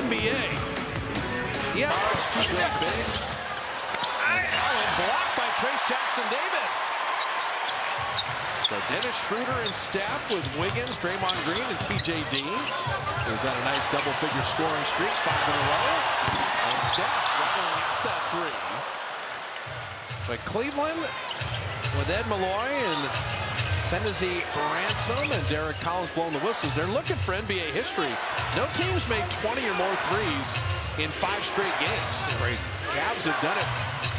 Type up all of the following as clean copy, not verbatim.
NBA. Yeah, it's two great bigs. And Allen blocked by Trace Jackson-Davis. So Dennis Schroeder and Steph with Wiggins, Draymond Green, and TJD. Who's on a nice double-figure scoring streak, 5 in a row. And Steph leveling out that three. But Cleveland, with Ed Malloy and Fennessy Ransom and Derek Collins blowing the whistles, they're looking for NBA history. No teams made 20 or more threes in 5 straight games. Crazy. Cavs have done it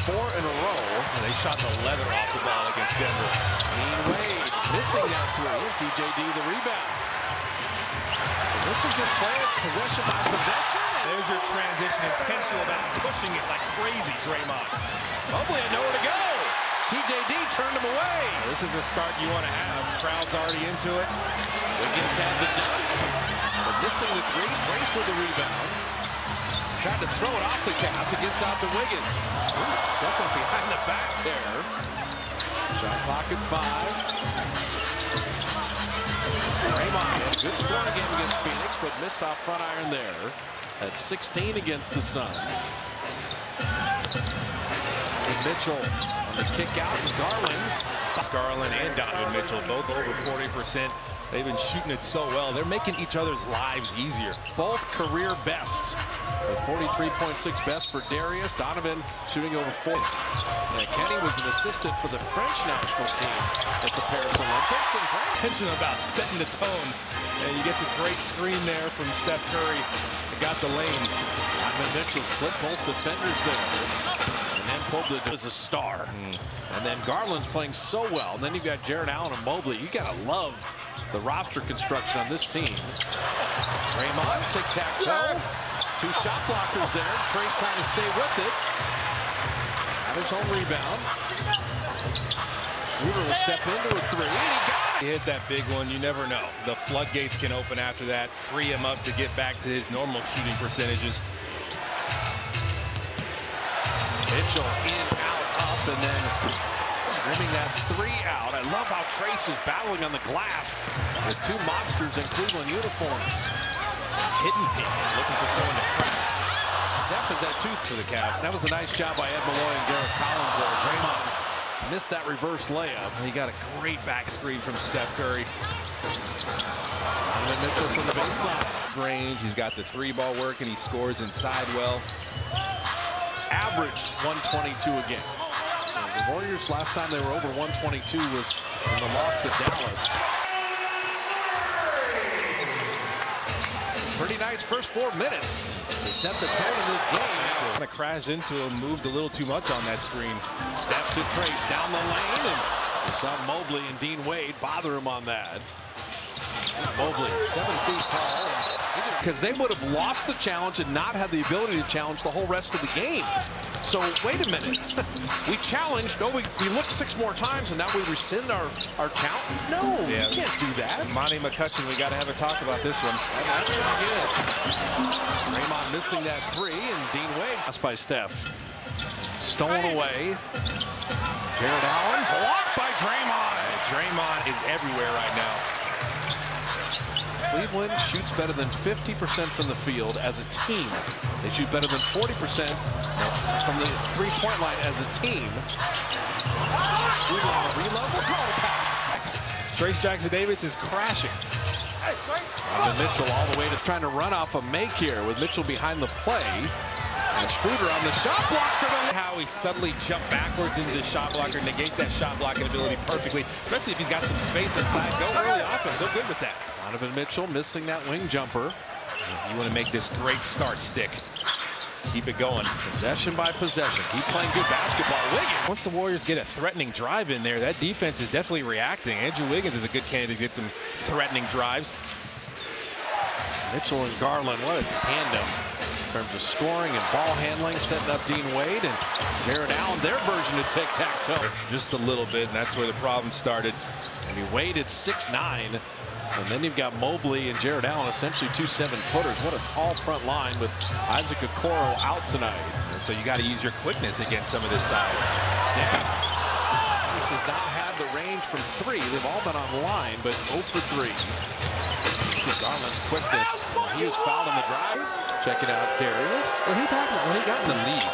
4 in a row. And they shot the leather off the ball against Denver. Dean Wade missing that three, and TJD the rebound. And this is just playing possession by possession. There's your transition, intentional about pushing it like crazy, Draymond. Mobley had nowhere to go. TJD turned him away. This is a start you want to have. Crowd's already into it. Wiggins had the dunk. But missing the three, Trace with the rebound. Tried to throw it off the Cavs. It gets out to Wiggins. Step up behind the back there. Shot clock at 5. Draymond had a good scoring game against Phoenix, but missed off front iron there. At 16 against the Suns. Mitchell on the kick out, and Garland and Donovan Mitchell both over 40%. They've been shooting it so well. They're making each other's lives easier. Both career bests. The 43.6 best for Darius. Donovan shooting over 4. Kenny was an assistant for the French national team at the Paris Olympics. And Mention about setting the tone. And you get a great screen there from Steph Curry. They got the lane. Donovan Mitchell split both defenders there. And then pulled it as a star. And then Garland's playing so well. And then you've got Jared Allen and Mobley. You got to love the roster construction on this team. Draymond, tic-tac-toe. 2 shot blockers there. Trace trying to stay with it. Got his own rebound. Schroeder will step into a 3, and he got it. He hit that big one. You never know. The floodgates can open after that. Free him up to get back to his normal shooting percentages. Mitchell in, out, up, and then rimming that 3 out. I love how Trace is battling on the glass with 2 monsters in Cleveland uniforms. Hidden pick, looking for someone to crack. Steph is at 2 for the Cavs. That was a nice job by Ed Malloy and Derek Collins there. Draymond missed that reverse layup. He got a great back screen from Steph Curry. And then Mitchell from the baseline. Range, he's got the 3-ball working. He scores inside well. Averaged 122 a game. So the Warriors, last time they were over 122 was in the loss to Dallas. Pretty nice first 4 minutes to set the tone in this game. Kind of crashed into him, moved a little too much on that screen. Step to Trace down the lane, and we saw Mobley and Dean Wade bother him on that. Mobley, 7 feet tall, because they would have lost the challenge and not had the ability to challenge the whole rest of the game. So wait a minute, we challenged, no, we looked 6 more times and now we rescind our challenge? No, yeah. You can't do that. Monty McCutcheon, we got to have a talk about this one. That's not good. Draymond missing that 3, and Dean Wade. That's by Steph. Stolen away. Jared Allen, blocked by Draymond. Draymond is everywhere right now. Cleveland shoots better than 50% from the field as a team. They shoot better than 40% from the 3-point line as a team. Reload, we'll call a pass. Trace Jackson-Davis is crashing. And Mitchell all the way to trying to run off a make here with Mitchell behind the play. And Schroeder on the shot blocker. How he suddenly jumped backwards into the shot blocker, negate that shot blocking ability perfectly, especially if he's got some space inside. Go early offense, they're good with that. Donovan Mitchell missing that wing jumper. You want to make this great start stick. Keep it going. Possession by possession. Keep playing good basketball. Wiggins. Once the Warriors get a threatening drive in there, that defense is definitely reacting. Andrew Wiggins is a good candidate to get some threatening drives. Mitchell and Garland, what a tandem in terms of scoring and ball handling, setting up Dean Wade and Jared Allen, their version of tic-tac-toe. Just a little bit, and that's where the problem started. I mean, Wade at 6'9", and then you've got Mobley and Jared Allen, essentially 2 7-footers. What a tall front line with Isaac Okoro out tonight. And so you got to use your quickness against some of this size. Steph. This has not had the range from 3. They've all been on line, but 0 for 3. See Garland's quickness. He was fouled on the drive. Checking out Darius. Well, he talked about when he got in the league,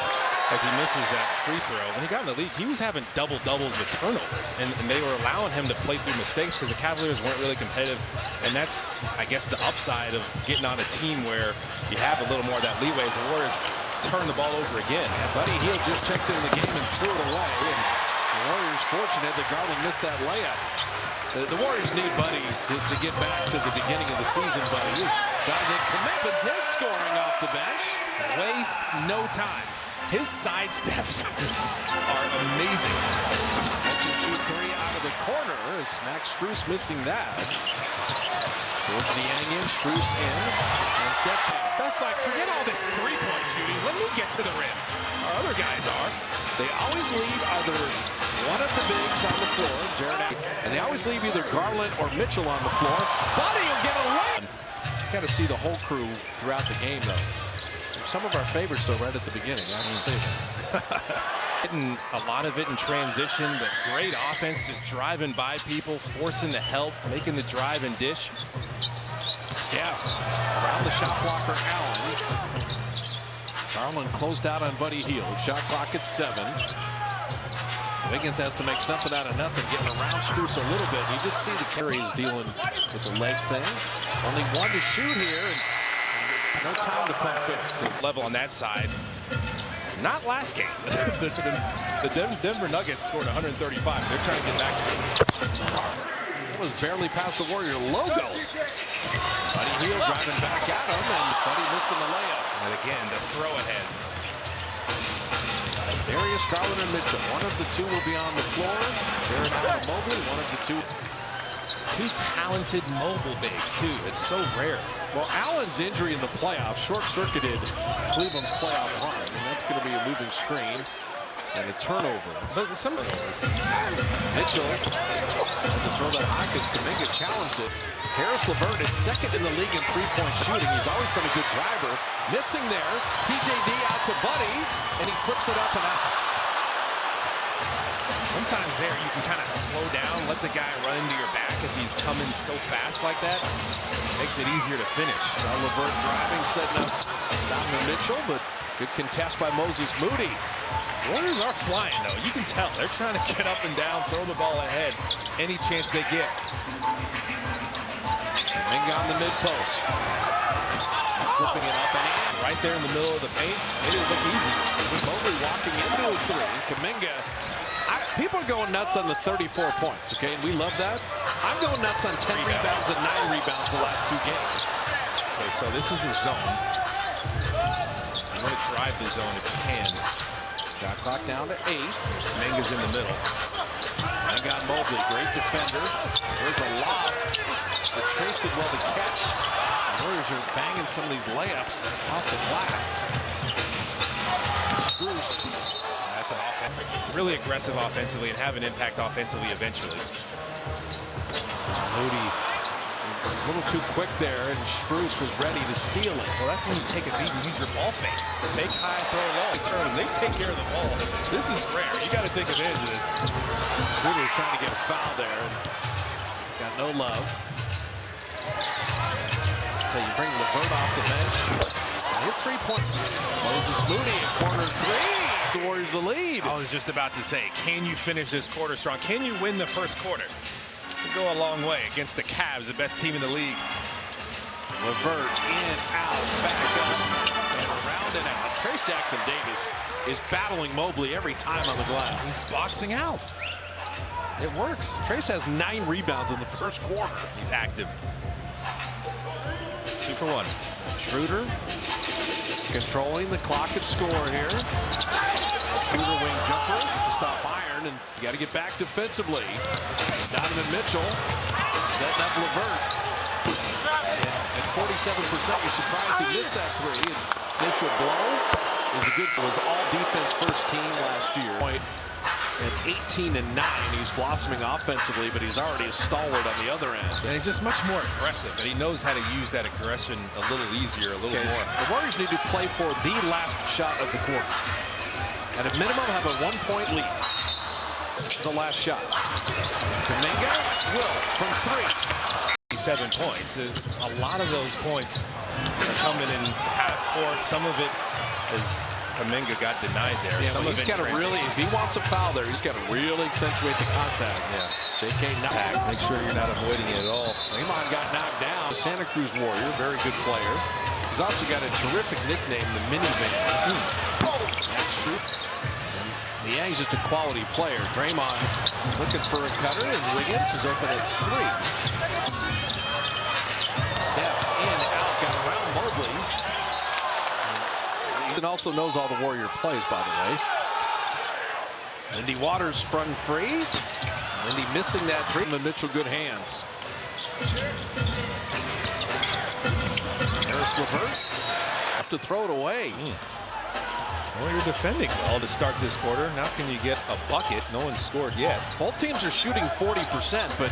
as he misses that free throw, when he got in the league, he was having double-doubles with turnovers, and they were allowing him to play through mistakes because the Cavaliers weren't really competitive, and that's, I guess, the upside of getting on a team where you have a little more of that leeway as the Warriors turn the ball over again. And Buddy Hield just checked into the game and threw it away, and the Warriors fortunate that Garland missed that layup. The Warriors need Buddy to get back to the beginning of the season. Buddy is guy that commitments his scoring off the bench. Waste no time. His side steps are amazing. Catch and shoot three out of the corner is Max Strus missing that. Towards the end again, Strus in, and Steph's like, forget all this three-point shooting. Let me get to the rim. Our other guys are. They always leave either one of the bigs on the floor, and they always leave either Garland or Mitchell on the floor. Buddy will get a run. Got to see the whole crew throughout the game, though. Some of our favorites, though, right at the beginning. I have to say that. Hitting a lot of it in transition, but great offense, just driving by people, forcing the help, making the drive and dish. Steph around the shot blocker, Allen. Garland closed out on Buddy Hield. Shot clock at 7. Wiggins has to make something out of nothing, getting around Strus a little bit. You just see the carries dealing with the leg thing. Only one to shoot here, and no time to pump fix. Level on that side. Not last game. the Denver Nuggets scored 135. They're trying to get back to it. That was barely past the Warrior logo. Buddy Hield driving back at him, and Buddy missing the layup. And again, the throw ahead. Darius, Garland, and Mitchell. One of the two will be on the floor. Jared Allen Mobley, one of the two. Two talented mobile bigs, too. It's so rare. Well, Allen's injury in the playoffs short-circuited Cleveland's playoff run, and that's going to be a moving screen and a turnover. But some Mitchell had to throw that high because Kuminga challenged it. Harris LeVert is second in the league in three-point shooting. He's always been a good driver. Missing there. TJD out to Buddy, and he flips it up and out. Sometimes there you can kind of slow down, let the guy run into your back if he's coming so fast like that. Makes it easier to finish. LeVert driving, setting up Donovan Mitchell, but good contest by Moses Moody. Warriors are flying, though. You can tell. They're trying to get up and down, throw the ball ahead any chance they get. Kuminga on the mid-post. Flipping it up and in. Right there in the middle of the paint. Made it look easy. Mobley walking into a three. Kuminga. People are going nuts on the 34 points, okay? And we love that. I'm going nuts on 10 rebounds and 9 rebounds the last 2 games. Okay, so this is a zone. You want to drive the zone if you can. Shot clock down to 8. Kuminga's in the middle. I got Mobley, great defender. There's a lob. The Trace did well to catch. The Warriors are banging some of these layups off the glass. Strus. That's an offense. Really aggressive offensively and have an impact offensively eventually. Moody a little too quick there, and Strus was ready to steal it. Well, that's when you take a beat and use your ball fake. Fake high, throw low, turn. They take care of the ball. This is rare. You got to take advantage of this. Schroeder's trying to get a foul there. Got no love. So you bring LeVert off the bench. And his three-point. Moses Moody in corner 3. The Warriors the lead. I was just about to say, can you finish this quarter strong? Can you win the first quarter? It'll go a long way against the Cavs, the best team in the league. LeVert in, out, back up, and around and out. Trace Jackson Davis is battling Mobley every time on the glass. He's boxing out. It works. Trace has 9 rebounds in the first quarter. He's active. 2 for 1. Schroeder controlling the clock and score here. Schroeder wing jumper to stop iron, and you got to get back defensively. Donovan Mitchell setting up LeVert. At 47%, you're surprised he missed that 3. And initial blow is a good. It was all defense first team last year. At 18 and 9, he's blossoming offensively, but he's already a stalwart on the other end. And he's just much more aggressive, and he knows how to use that aggression a little easier, a little more. The Warriors need to play for the last shot of the quarter. At a minimum, have a 1-point lead. The last shot. Kuminga will from 3. 7 points. A lot of those points are coming in half court. Some of it is Kuminga got denied there. Yeah, Some of he's it got to really, if he wants a foul there, he's got to really accentuate the contact. Yeah. JK knocked. Make sure you're not avoiding it at all. Draymond got knocked down. Santa Cruz Warrior, very good player. He's also got a terrific nickname, the Minivan. The Yang's just a quality player. Draymond looking for a cutter, and Wiggins is open at 3. Steph in, out, got around Mobley. And also knows all the Warrior plays, by the way. Lindy Waters sprung free. Lindy missing that 3. Mitchell, good hands. Harris Levert have to throw it away. Well, you're defending well to start this quarter. Now can you get a bucket? No one's scored yet. Both teams are shooting 40%, but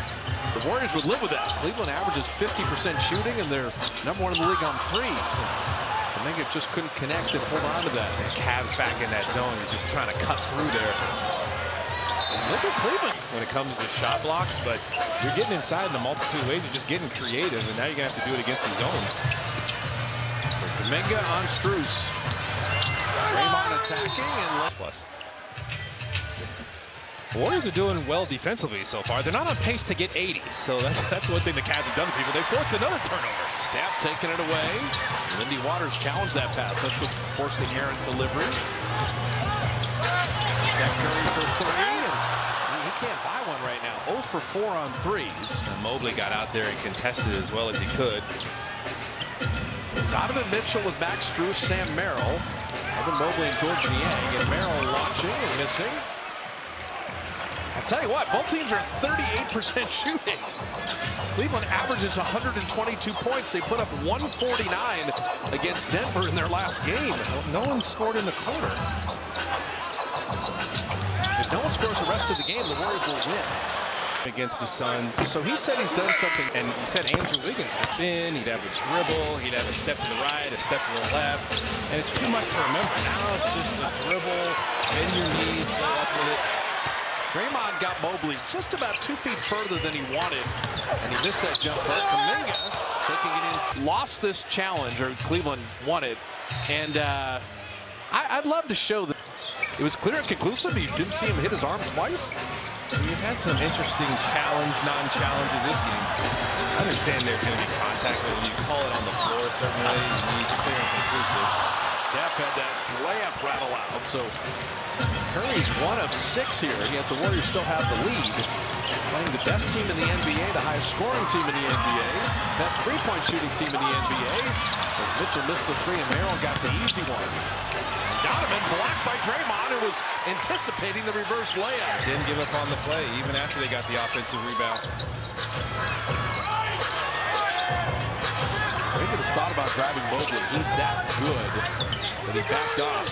the Warriors would live with that. Cleveland averages 50% shooting, and they're #1 in the league on threes. Kuminga just couldn't connect and hold on to that. And Cavs back in that zone. You're just trying to cut through there. Look at Cleveland when it comes to shot blocks, but you're getting inside in a multitude of ways. You're just getting creative, and now you're going to have to do it against these zones. Kuminga on Strus. Draymond attacking and plus. The Warriors are doing well defensively so far. They're not on pace to get 80, so that's one thing the Cavs have done to people. They forced another turnover. Steph taking it away. Lindy Waters challenged that pass. That's what forced the errant delivery. Steph Curry for 3. And he can't buy one right now. 0 for 4 on threes. And Mobley got out there and contested as well as he could. Donovan Mitchell with Max Strus, Sam Merrill, Evan Mobley and George Niang, and Merrill launching and missing. I'll tell you what, both teams are 38% shooting. Cleveland averages 122 points. They put up 149 against Denver in their last game. No one scored in the quarter. If no one scores the rest of the game, the Warriors will win. Against the Suns. So he said he's done something. And he said Andrew Wiggins was in. He'd have a dribble. He'd have a step to the right, a step to the left. And it's too much to remember. Now it's just a dribble, bend your knees, go up with it. Draymond got Mobley just about 2 feet further than he wanted. And he missed that jump hook. Kuminga taking it in. Lost this challenge, or Cleveland won it. And I'd love to show that it was clear and conclusive. You didn't see him hit his arm twice. You've had some interesting non-challenges this game. I understand there's going to be contact, but when you call it on the floor, certainly you need clear and conclusive. Steph had that layup rattle out. So Curry's 1 of 6 here, yet the Warriors still have the lead. Playing the best team in the NBA, the highest scoring team in the NBA, best three-point shooting team in the NBA. As Mitchell missed the 3 and Merrill got the easy one. Donovan blocked by Draymond, who was anticipating the reverse layup. Didn't give up on the play, even after they got the offensive rebound. Wiggins thought about driving Mobley. He's that good that he backed off.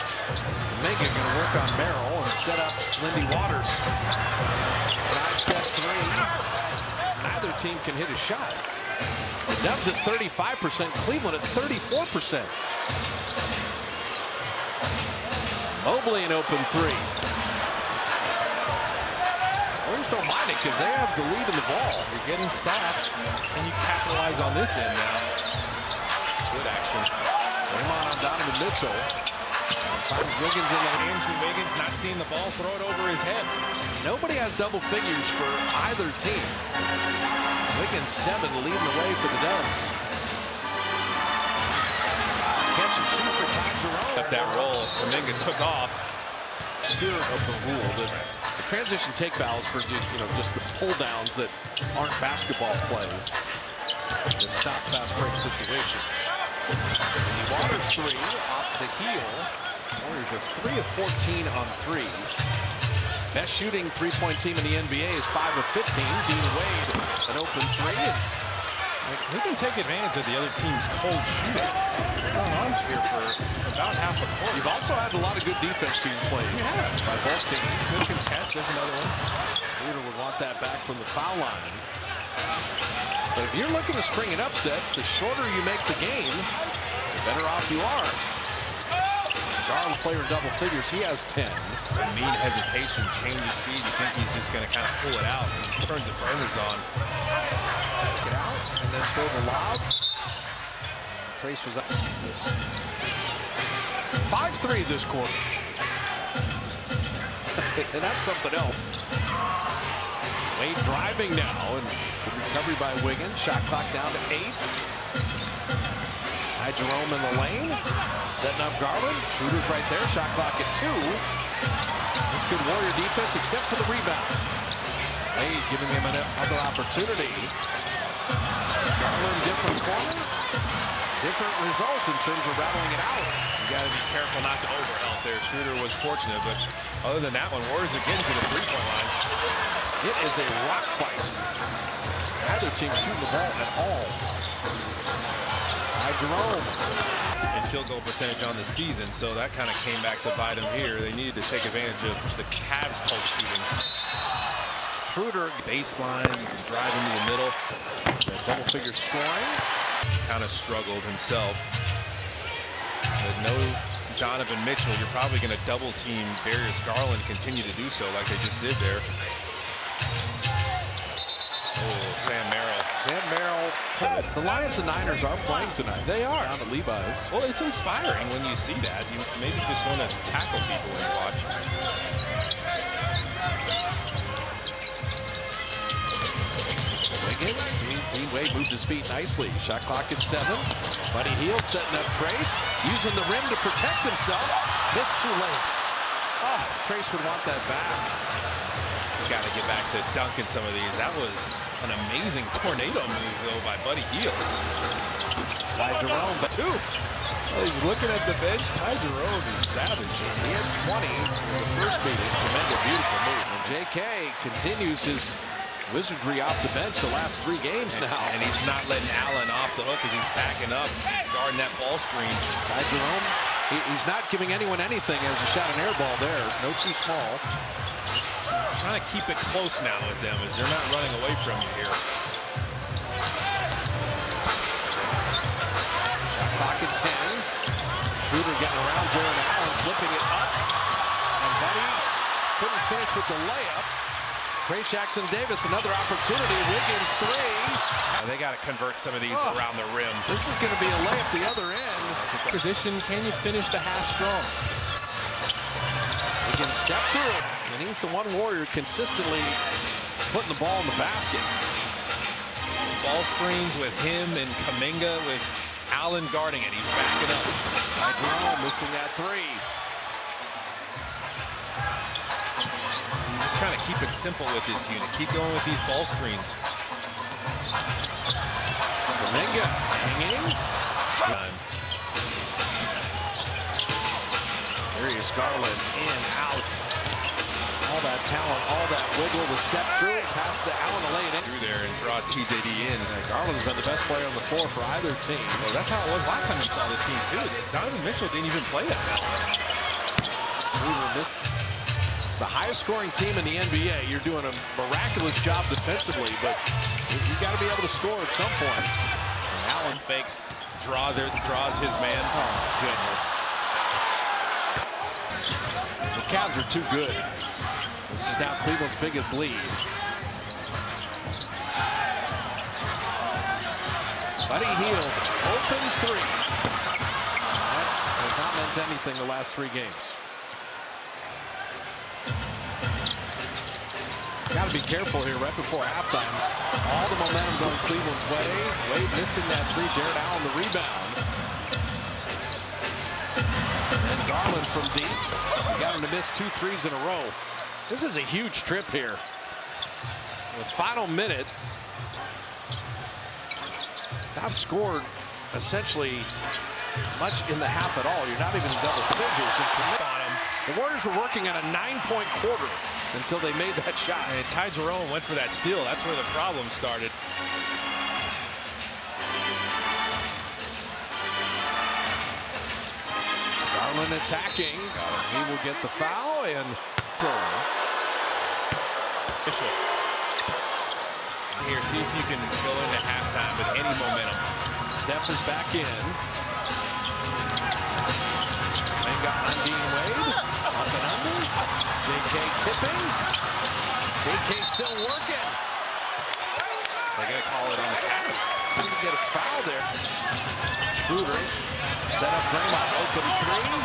Kuminga going to work on Merrill and set up Lindy Waters. Sidestep 3. Neither team can hit a shot. The Dubs at 35%, Cleveland at 34%. Mobley an open 3. Warriors don't mind it because they have the lead in the ball. You're getting stops, and you capitalize on this end now. Split action. Draymond on Donovan Mitchell. Finds Wiggins in the Andrew Wiggins not seeing the ball, throw it over his head. Nobody has double figures for either team. Wiggins 7 leading the way for the Dubs. Catch and shoot for Ty Jerome. Up that roll, Kuminga took off. Spirit of the rule, the transition take fouls for just the pull downs that aren't basketball plays that stop fast break situations. Waters 3 off the heel. Warriors are 3 of 14 on threes. Best shooting three-point team in the NBA is 5 of 15. Dean Wade an open 3. He can take advantage of the other team's cold shooting. What's going on here for about half a quarter? You've also had a lot of good defense being played by both teams. Good contest. There's another one. Schroeder would want that back from the foul line. But if you're looking to spring an upset, the shorter you make the game, the better off you are. Garland's player double figures. He has 10. It's a mean hesitation, change of speed. You think he's just going to kind of pull it out. He just turns the burners on. Get out. and then throw the lob. Trace was up. 5-3 this quarter. And that's something else. Wade driving now, and the recovery by Wiggins. Shot clock down to 8. Ty Jerome in the lane, setting up Garland. Schroeder's right there. Shot clock at 2. That's good Warrior defense, except for the rebound. Wade giving him another opportunity. Garland, different corner. Different results in terms of rattling it out. You got to be careful not to overhelp there. Schroeder was fortunate, but other than that one, Warriors are getting to the three-point line. It is a rock fight. Neither team shooting the ball at all. Ty Jerome. And field goal percentage on the season, so that kind of came back to bite them here. They needed to take advantage of the Cavs' cold shooting. Schroeder, baseline, driving to the middle. Double-figure scoring. Kind of struggled himself. But no Donovan Mitchell. You're probably going to double team Darius Garland, continue to do so like they just did there. Oh, Sam Merrill. Sam Merrill. The Lions and Niners are playing tonight. They are. Down at Levi's. Well, it's inspiring when you see that. You maybe just want to tackle people when you watch. Wiggins. Dean Wade moved his feet nicely. Shot clock at 7. Buddy Hield setting up Trace. Using the rim to protect himself. Missed 2 lanes. Oh, Trace would want that back. Got to get back to dunking some of these. That was an amazing tornado move, though, by Buddy Hield. Ty Jerome, but 2. Well, he's looking at the bench. Ty Jerome is savage. He had 20 in the first meeting. Tremendous, beautiful move. And J.K. continues his wizardry off the bench the last 3 games now. And he's not letting Allen off the hook as he's backing up, guarding that ball screen. Ty Jerome, he's not giving anyone anything as he shot an air ball there. No too small. Trying to keep it close now with them as they're not running away from you here. Shot clock at 10. Schroeder getting around Jared Allen, flipping it up. And Buddy couldn't finish with the layup. Trey Jackson-Davis, another opportunity. Wiggins 3. They got to convert some of these around the rim. This is going to be a layup the other end. Position, can you finish the half strong? Wiggins step through it. And he's the one Warrior consistently putting the ball in the basket. Ball screens with him and Kuminga with Allen guarding it. He's backing up. Ty Jerome missing that 3. Just trying to keep it simple with this unit. Keep going with these ball screens. Kuminga hanging. Darius Garland in, out. All that talent, all that wiggle to step through it, pass to Allen to lay it in. Through there and draw TJD in. Garland's been the best player on the floor for either team. Well, that's how it was last time you saw this team, too. Donovan Mitchell didn't even play that well. It's the highest scoring team in the NBA. You're doing a miraculous job defensively, but you got to be able to score at some point. And Allen fakes, draws his man. Oh, goodness. The Cavs are too good. This is now Cleveland's biggest lead. Buddy Hield, open 3. That has not meant anything the last 3 games. Got to be careful here right before halftime. All the momentum going Cleveland's way. Wade missing that 3. Jared Allen the rebound. And Garland from deep. We got him to miss 2 threes in a row. This is a huge trip here. The final minute. I've scored essentially much in the half at all. You're not even in double figures and commit on them. The Warriors were working on a 9-point quarter until they made that shot. And Ty Jerome went for that steal. That's where the problem started. Garland attacking. He will get the foul and Official. Here, see if you can go into halftime with any momentum. Steph is back in. They got on Dean Wade. Up and under. JK tipping. JK still working. They're going to call it on the Cavs. Didn't get a foul there. Schroeder set up Draymond, open three.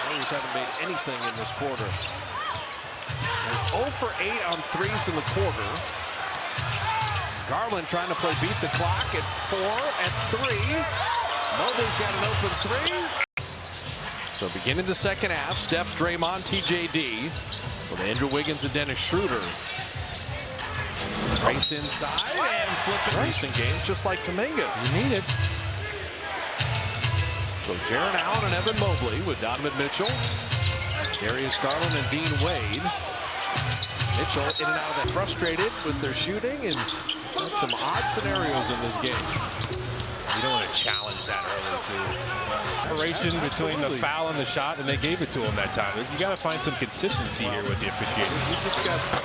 Warriors haven't made anything in this quarter. They're 0 for 8 on threes in the quarter. Garland trying to play beat the clock at 4 and 3. Mobley's got an open three. So beginning the second half, Steph, Draymond, TJD with Andrew Wiggins and Dennis Schroeder. Race inside and flipping recent games just like Kuminga's. You need it. So Jaron Allen and Evan Mobley with Donovan Mitchell, Darius Garland and Dean Wade. Mitchell in and out of that, frustrated with their shooting and some odd scenarios in this game. You don't want to challenge that early, too. Separation between the foul and the shot, and they gave it to him that time. You got to find some consistency here with the officiating. We discussed.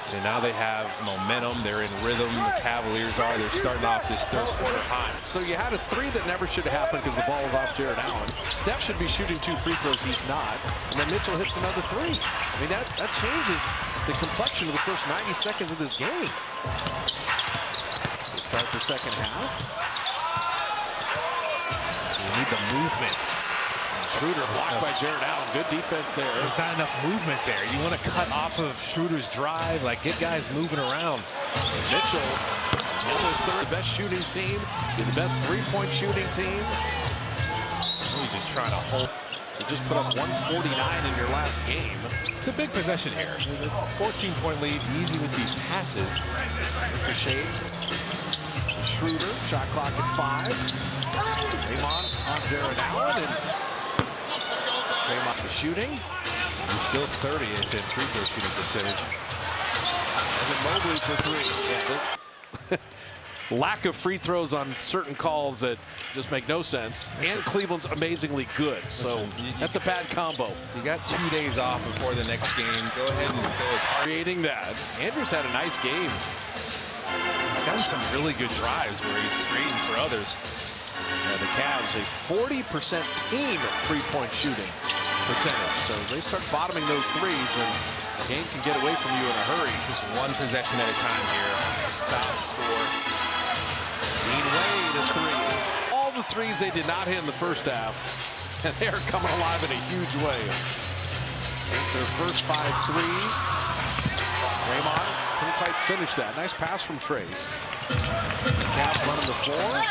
So now they have momentum. They're in rhythm. The Cavaliers are. They're starting off this third quarter hot. So you had a three that never should have happened because the ball was off Jaron Allen. Steph should be shooting 2 free throws. He's not. And then Mitchell hits another three. I mean, that changes the complexion of the first 90 seconds of this game. To start the second half. You need the movement. Schroeder blocked by Jaron Allen. Good defense there. There's not enough movement there. You want to cut off of Schroeder's drive, like get guys moving around. Mitchell, another third, best shooting team, the best three-point shooting team. You're just trying to hold. You just put up 149 in your last game. It's a big possession here. 14-point lead, easy with these passes. Ricochet. Schroeder, shot clock at 5. Draymond on Jaron Allen and Draymond shooting. He's still 30th in free throw shooting percentage. And then Mobley for 3. Yeah, lack of free throws on certain calls that just make no sense. And Cleveland's amazingly good. So that's a bad combo. You got 2 days off before the next game. Go ahead and go as hard. Creating that. Andrews had a nice game. He's gotten some really good drives where he's creating for others. Yeah, the Cavs, a 40% team three-point shooting percentage. So they start bottoming those threes, and the game can get away from you in a hurry. Just one possession at a time here. Stop, score. Dean Wade a 3. All the threes they did not hit in the first half, and they are coming alive in a huge way. Their first 5 threes. Draymond couldn't quite finish that. Nice pass from Trace. Cavs running the floor.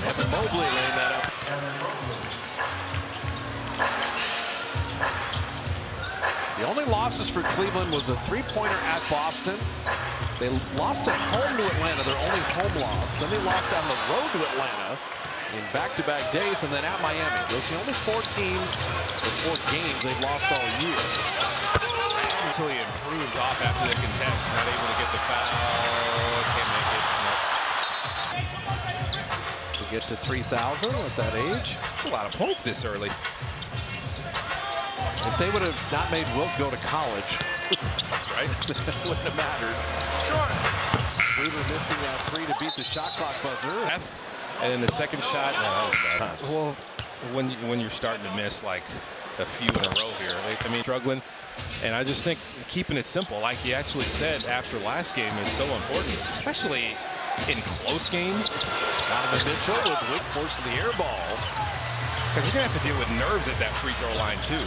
Evan Mobley laying that up. The only losses for Cleveland was a 3-pointer at Boston. They lost at home to Atlanta, their only home loss. Then they lost on the road to Atlanta in back-to-back days, and then at Miami. Those are the only 4 teams or 4 games they've lost all year. Actually improved off after the contest. Not able to get the foul. Can't make it. To get to 3,000 at that age. It's a lot of points this early. If they would have not made Wilt go to college, right? It wouldn't have mattered. Schroeder missing that 3 to beat the shot clock buzzer. And then the second shot. No, that was bad. Well, when you're starting to miss like a few in a row here, I mean, struggling. And I just think keeping it simple, like he actually said after last game, is so important, especially in close games. Donovan Mitchell with Wick forcing the air ball. Because you're going to have to deal with nerves at that free throw line, too.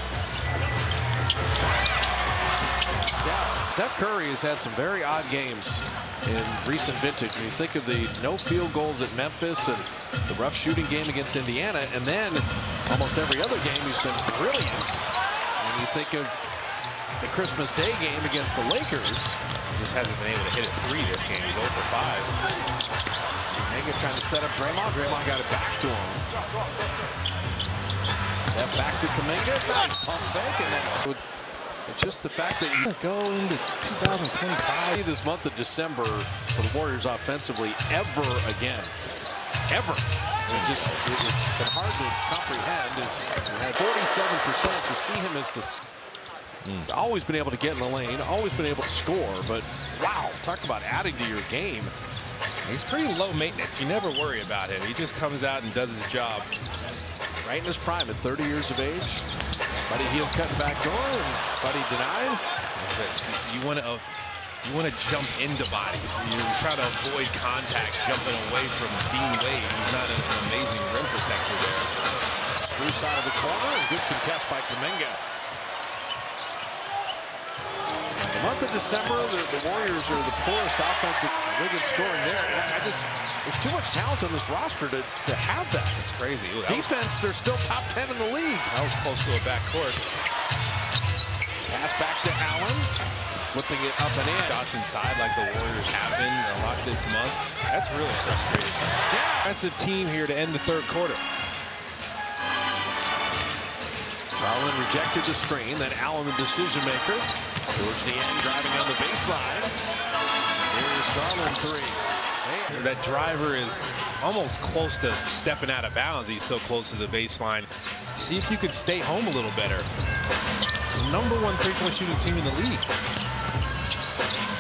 Steph Curry has had some very odd games in recent vintage. When you think of the no field goals at Memphis and the rough shooting game against Indiana, and then almost every other game he's been brilliant. When you think of the Christmas Day game against the Lakers, He just hasn't been able to hit a 3 this game. He's 0 for 5. Mega trying to set up Draymond. Draymond got it back to him. Step back to Kuminga. Nice pump fake, and then it's just the fact that you go into 2025 this month of December for the Warriors offensively ever again. Ever. It's been hard to comprehend. We had 47% to see him as the. He's always been able to get in the lane, always been able to score, but wow, talk about adding to your game. He's pretty low maintenance. You never worry about him. He just comes out and does his job. Right in his prime at 30 years of age. Buddy Hield cutting back door, and Buddy denied. you want to jump into bodies. You try to avoid contact jumping away from Dean Wade. He's not an amazing rim protector there. Screw side of the corner, and good contest by Kuminga. The month of December, the Warriors are the poorest offensive Wiggins scoring there. And there's too much talent on this roster to have that. It's crazy. Ooh, defense, they're still top 10 in the league. That was close to a backcourt. Pass back to Allen, flipping it up and in. Shots inside like the Warriors have been a lot this month. That's really frustrating. Aggressive team here to end the third quarter. Garland rejected the screen, then Allen the decision maker. George Niang driving on the baseline. Here's Garland three. That driver is almost close to stepping out of bounds. He's so close to the baseline. See if you could stay home a little better. Number one three-point shooting team in the league.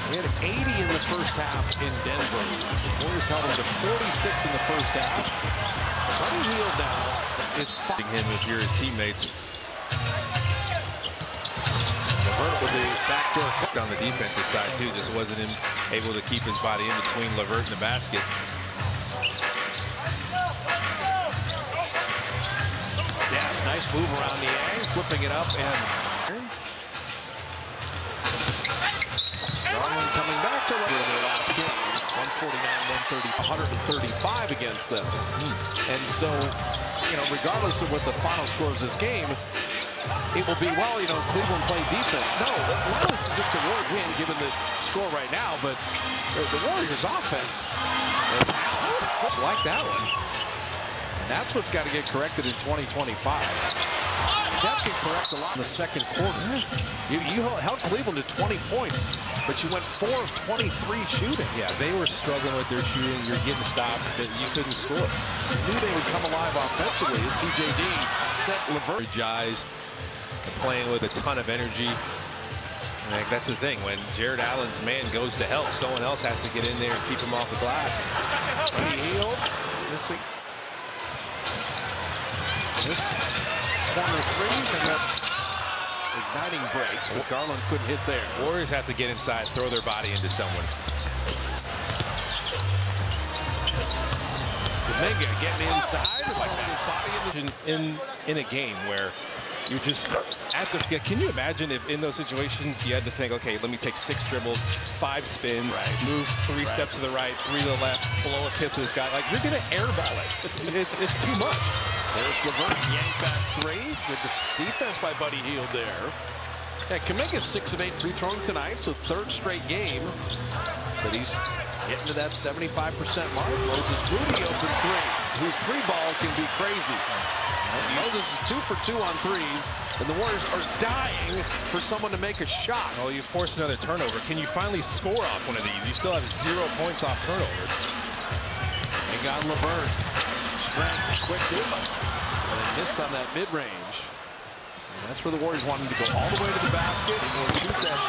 They had 80 in the first half in Denver. The Warriors held them to 46 in the first half. Buddy Hield now is fighting him if you're his teammates. LeVert with the backdoor cut. On the defensive side too, just wasn't able to keep his body in between LeVert and the basket. Stats, nice move around the angle, flipping it up and Garland coming back to their last game. 149, 135 against them. And so, regardless of what the final score of this game, it will be, well, Cleveland played defense. No, this is just a Warriors win given the score right now, but the Warriors offense is like that one. And that's what's got to get corrected in 2025. Steph can correct a lot in the second quarter. You held Cleveland to 20 points, but you went 4 of 23 shooting. Yeah, they were struggling with their shooting. You're getting stops, but you couldn't score. You knew they would come alive offensively as TJD set LeVert. Energized, playing with a ton of energy. And that's the thing. When Jared Allen's man goes to help, someone else has to get in there and keep him off the glass. Buddy Hield missing. This corner threes and the igniting breaks, but Garland couldn't hit there. Warriors have to get inside, throw their body into someone. Kuminga getting inside, like that. His body in a game where you're just at the. Can you imagine if in those situations you had to think, okay, let me take 6 dribbles, 5 spins, move 3 steps to the right, 3 to the left, blow a kiss to this guy. Like, you're going to airball it. It's too much. There's LeVert, yank back 3. Good defense by Buddy Hield there. Yeah, Kuminga's 6 of 8 free throwing tonight, so 3rd straight game. But he's getting to that 75% mark. Moses Moody open 3. Whose 3-ball can be crazy. Moses is 2 for 2 on threes, and the Warriors are dying for someone to make a shot. Oh, you forced another turnover. Can you finally score off one of these? You still have 0 points off turnovers. They got LeVert. Strength, quickness, and they missed on that mid-range. That's where the Warriors wanted to go all the way to the basket and shoot that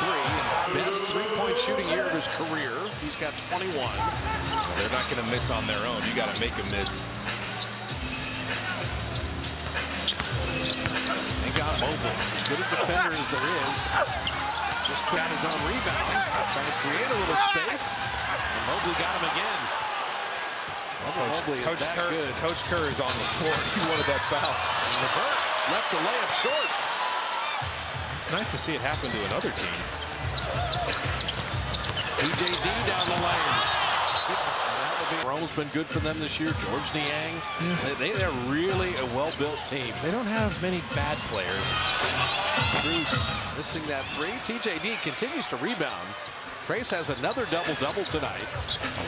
3. Best 3-point shooting year of his career. He's got 21. They're not going to miss on their own. You got to make them miss. They got Mobley. As good a defender as there is. Just got his own rebound. Trying to create a little space. And Mobley got him again. Coach Kerr is on the floor. He wanted that foul. LeVert left the layup short. It's nice to see it happen to another team. TJD down the lane. Rome's been good for them this year. George Niang. They're really a well-built team. They don't have many bad players. Bruce missing that 3. TJD continues to rebound. Trace has another double-double tonight.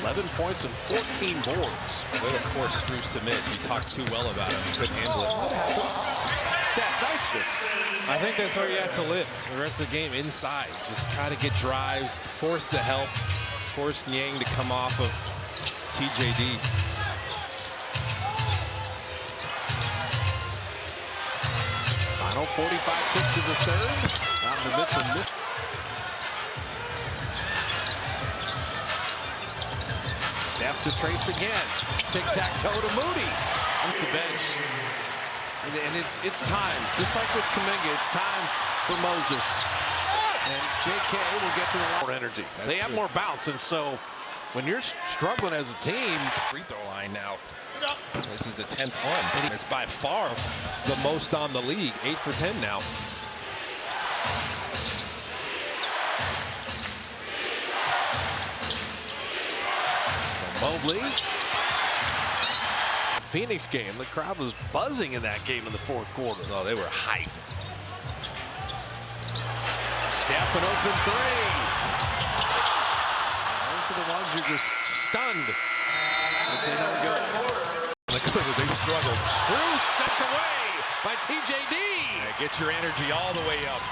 11 points and 14 boards. Way to force Strus to miss. He talked too well about him. He couldn't handle it. What happens? Steph, nice. I think that's where you have to live. The rest of the game inside. Just try to get drives, force the help, force Niang to come off of TJD. Final 45 ticks of the third. Out in the midst of this. Steph to Trace again. Tic-tac-toe to Moody. Off the bench. And it's time. Just like with Kuminga, it's time for Moses. And JK will get to the more energy. They have more bounce, and so when you're struggling as a team. Free throw line now. This is the 10th one. And it's by far the most on the league. 8 for 10 now. Mobley. Phoenix game, the crowd was buzzing in that game in the fourth quarter. Oh, they were hyped. Steph an open three. Those are the ones you're just stunned that they don't go. They struggled. Strus sent away by TJD. Yeah, get your energy all the way up.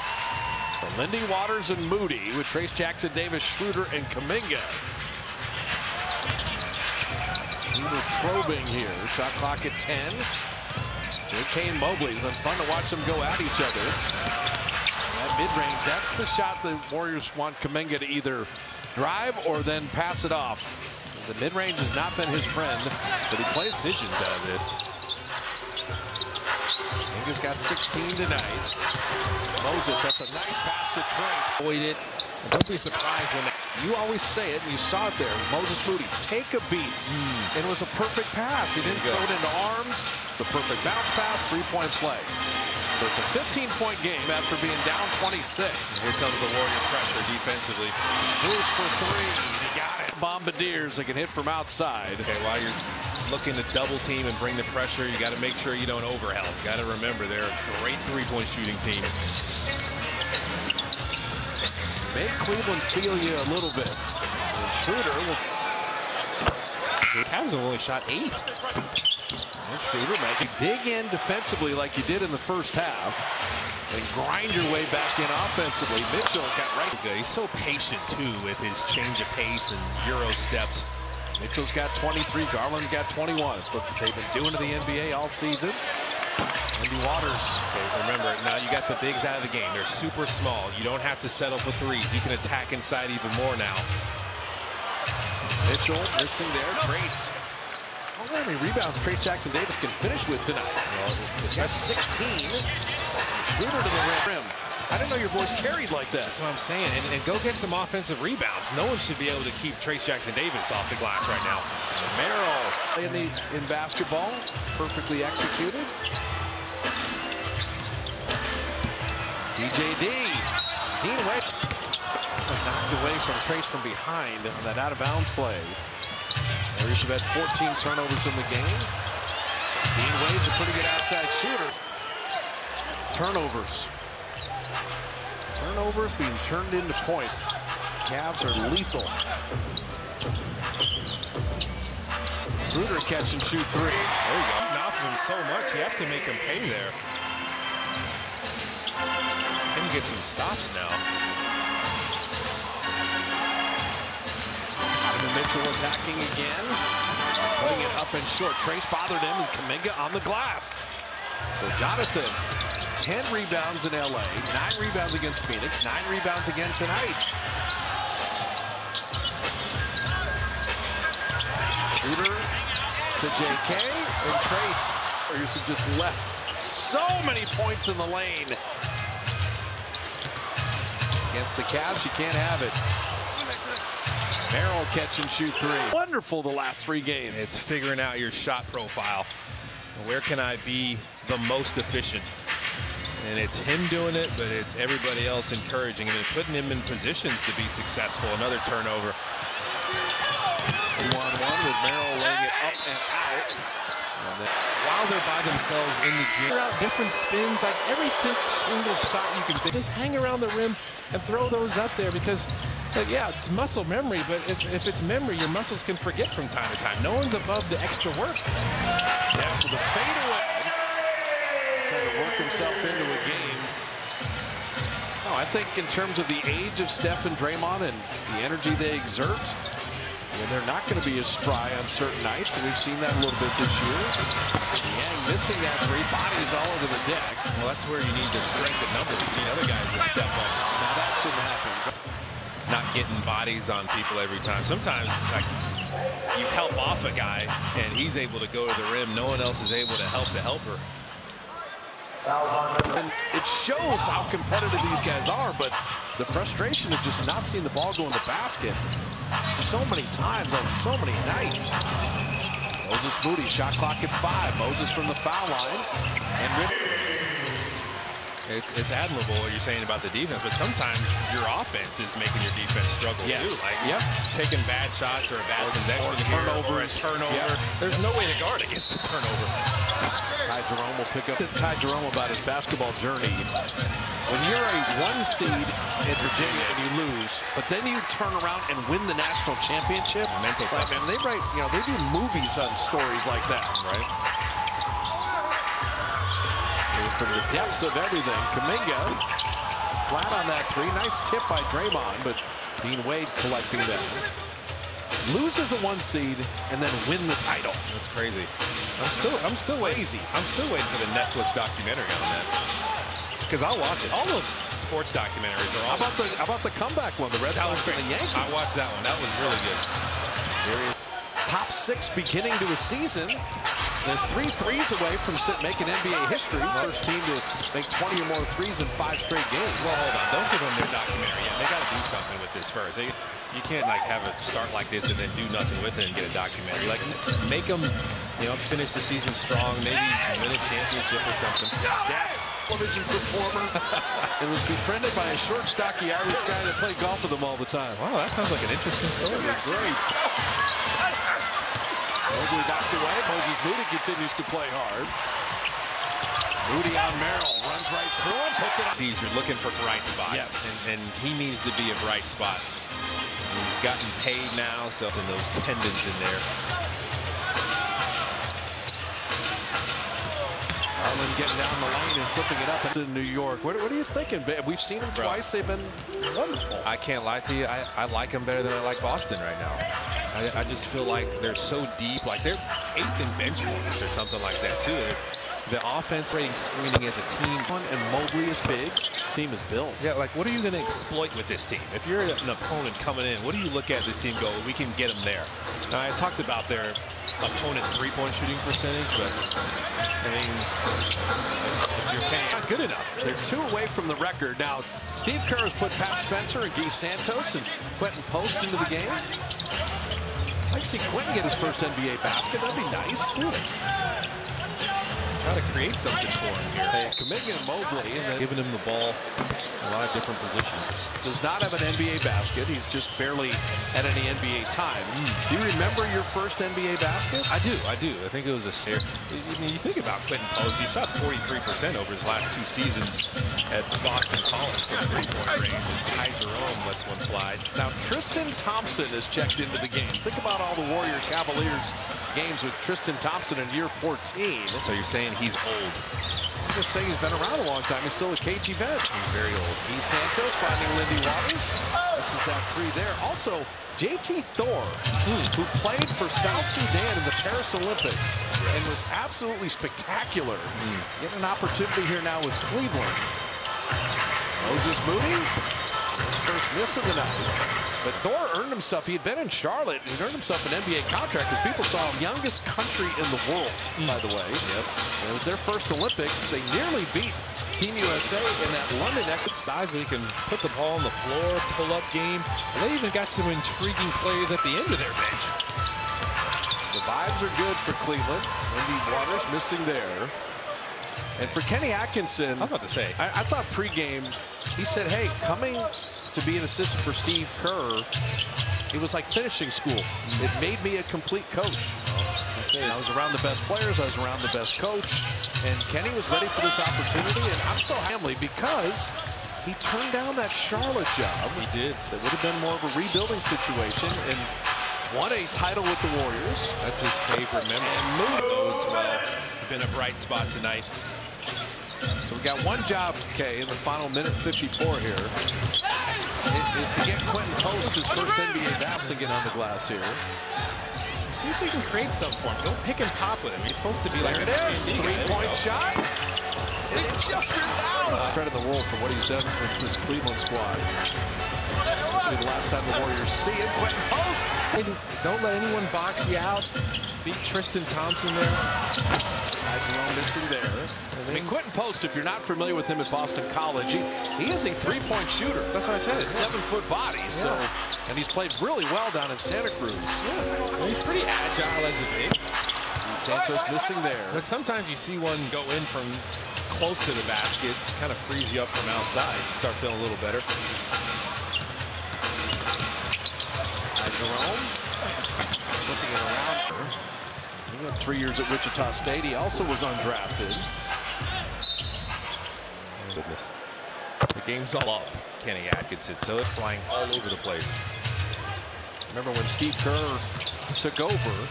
For Lindy, Waters, and Moody with Trace Jackson Davis, Schroeder, and Kuminga. Schroeder probing here. Shot clock at 10. JK and Mobley. It's been fun to watch them go at each other. That mid-range, that's the shot the Warriors want Kuminga to either drive or then pass it off. The mid-range has not been his friend, but he plays decisions out of this. Kuminga's got 16 tonight. Moses, that's a nice pass to Trace. Avoid it. Don't be surprised when you always say it, and you saw it there. Moses Moody, take a beat. And it was a perfect pass. He didn't throw it into arms. The perfect bounce pass, three-point play. So it's a 15-point game after being down 26. Here comes the Warrior pressure defensively. Strus for three. He got it. Bombardiers that can hit from outside. Okay, while you're looking to double team and bring the pressure, you got to make sure you don't overhelp. You got to remember they're a great three-point shooting team. Make Cleveland feel you a little bit. And Schroeder will. The Cavs have only shot 8. And Schroeder making dig in defensively like you did in the first half. And grind your way back in offensively. Mitchell got right. Good. He's so patient too with his change of pace and Euro steps. Mitchell's got 23. Garland's got 21. It's what they've been doing to the NBA all season. Andy Waters. Okay, remember, now you got the bigs out of the game. They're super small. You don't have to settle for threes. You can attack inside even more now. Mitchell missing there. Trace. I wonder how many rebounds Trace Jackson Davis can finish with tonight. Well, he's got 16. Schroeder to the rim. I didn't know your voice carried like that. That's what I'm saying. And go get some offensive rebounds. No one should be able to keep Trace Jackson Davis off the glass right now. Merrill in basketball, perfectly executed. DJD. Dean away. Knocked away from Trace from behind on that out-of-bounds play. Warriors have had 14 turnovers in the game. Dean Wade's a pretty good outside shooter. Turnovers. Turnovers being turned into points. Cavs are lethal. Schroeder catch and shoot three. There you go. Off of him so much, you have to make him pay there. Can you get some stops now? Donovan Mitchell attacking again. Putting it up and short. Trace bothered him, and Kuminga on the glass. So Jonathan, 10 rebounds in LA, 9 rebounds against Phoenix, 9 rebounds again tonight. Schroeder to JK, and Trace. Warriors have just left so many points in the lane. Against the Cavs, you can't have it. Merrill catch and shoot three. Wonderful the last 3 games. It's figuring out your shot profile. Where can I be the most efficient? And it's him doing it, but it's everybody else encouraging him and putting him in positions to be successful. Another turnover. 2-on-1 with Merrill laying it up and out. And then, while they're by themselves in the gym, out different spins, like every single shot you can think. Just hang around the rim and throw those up there because, yeah, it's muscle memory, but if it's memory, your muscles can forget from time to time. No one's above the extra work. yeah, for the fadeaway. Trying to work himself into a game. No, I think in terms of the age of Steph and Draymond and the energy they exert, they're not going to be as spry on certain nights, and we've seen that a little bit this year. Yang missing that three, bodies all over the deck. Well, that's where you need the strength of numbers. You need other guys to step up. Now that shouldn't happen. Not getting bodies on people every time. Sometimes, like, you help off a guy, and he's able to go to the rim. No one else is able to help the helper. And it shows how competitive these guys are, but the frustration of just not seeing the ball go in the basket so many times on so many nights. Moses Moody, shot clock at 5. Moses from the foul line. And it's admirable what you're saying about the defense, but sometimes your offense is making your defense struggle too. Like taking bad shots or a bad possession or a turnover. There's no way to guard against the turnover. Ty Jerome will pick up Ty Jerome about his basketball journey. When you're a 1 seed in Virginia and you lose, but then you turn around and win the national championship, mental toughness. And they write, they do movies on stories like that, right? From the depths of everything, Kuminga flat on that 3. Nice tip by Draymond, but Dean Wade collecting that. Loses a 1 seed and then win the title. That's crazy. I'm still waiting. I'm still waiting for the Netflix documentary on that, because I'll watch it. All those sports documentaries are awesome. How about the comeback one, the Red Sox and the Yankees? I watched that one. That was really good. Top 6 beginning to a season. They're 3 threes away from making NBA history. First team to make 20 or more threes in 5 straight games. Well, hold on. Don't give them their documentary yet. They got to do something with this first. You can't have a start like this and then do nothing with it and get a documentary. Make them, finish the season strong. Maybe win a championship or something. Steph, television performer, and was befriended by a short, stocky Irish guy that played golf with him all the time. Wow, that sounds like an interesting story. Great. Mobley knocked away. Moses Moody continues to play hard. Moody on Merrill, runs right through him, puts it up. You're looking for bright spots, yes. and he needs to be a bright spot. He's gotten paid now, so it's in those tendons in there. Garland getting down the lane and flipping it up into New York. What are you thinking? We've seen them twice. They've been wonderful. I can't lie to you. I like them better than I like Boston right now. I just feel like they're so deep. Like they're 8th in bench points or something like that, too. The offense rating screening as a team. And Mobley is big. Team is built. Yeah, what are you going to exploit with this team? If you're an opponent coming in, what do you look at this team go, we can get them there? Now, I talked about their opponent 3-point shooting percentage, but if you're Kenny, not good enough. They're 2 away from the record. Now, Steve Kerr has put Pat Spencer and Guy Santos and Quentin Post into the game. I'd like to see Quentin get his first NBA basket. That'd be nice. Try to create something for him here. Kuminga and Mobley, and then giving him the ball a lot of different positions. Does not have an NBA basket. He's just barely at any NBA time. Do you remember your first NBA basket? I do. I think it was a stare. You think about Quentin Post. He shot 43% over his last 2 seasons at Boston College from 3-point range. Ty Jerome lets one fly. Now, Tristan Thompson has checked into the game. Think about all the Warrior Cavaliers games with Tristan Thompson in year 14. So you're saying he's old? I'm just saying he's been around a long time. He's still a cagey vet. He's very old. Guy Santos finding Lindy Waters. This is that 3 there. Also, JT Thor, who played for South Sudan in the Paris Olympics and was absolutely spectacular. Getting an opportunity here now with Cleveland. Moses Moody, his first miss of the night. But Thor earned himself, he had been in Charlotte, he earned himself an NBA contract because people saw him youngest country in the world, by the way. And it was their first Olympics. They nearly beat Team USA in that London exercise where he can put the ball on the floor, pull-up game. And they even got some intriguing plays at the end of their bench. The vibes are good for Cleveland. Lindy Waters missing there. And for Kenny Atkinson, I was about to say, I thought pregame, he said, hey, coming to be an assistant for Steve Kerr, it was like finishing school. It made me a complete coach. I was around the best players, I was around the best coach, and Kenny was ready for this opportunity, and I'm so happy because he turned down that Charlotte job. He did. That would have been more of a rebuilding situation, and won a title with the Warriors. That's his favorite memory. And Moody bodes well. It's been a bright spot tonight. So we got one job, Kay, in the final minute 54 here. Is to get Quentin Post his first NBA baps and get on the glass here. See if we can create something for him. Don't pick and pop with him. He's supposed to be there like it is. 3-point shot. And it just ripped out. Credit the world for what he's done with this Cleveland squad. This will be the last time the Warriors see it. Quentin Post. Don't let anyone box you out. Beat Tristan Thompson there. Jerome missing there. I mean, Quentin Post, if you're not familiar with him at Boston College, he is a three-point shooter. That's what I said. A 7-foot body. Yeah. So, and he's played really well down in Santa Cruz. Yeah. And he's pretty agile as a big. Santos missing there. But sometimes you see one go in from close to the basket, kind of frees you up from outside. You start feeling a little better. Jerome flipping it around. He had 3 years at Wichita State. He also was undrafted. Oh, goodness. The game's all off. Kenny Atkinson, so it's flying all over the place. Remember when Steve Kerr took over,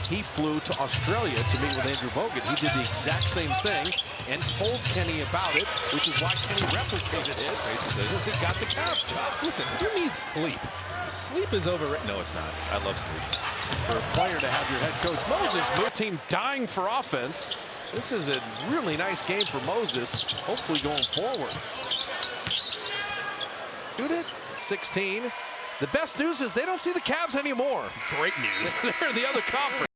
he flew to Australia to meet with Andrew Bogut. He did the exact same thing and told Kenny about it, which is why Kenny replicated it. Basically, he got the Cavs job. Listen, who needs sleep? Sleep is overrated. No, it's not. I love sleep. For a player to have your head coach Moses, both team dying for offense. This is a really nice game for Moses, hopefully going forward. Shoot it, 16. The best news is they don't see the Cavs anymore. Great news. They're in the other conference.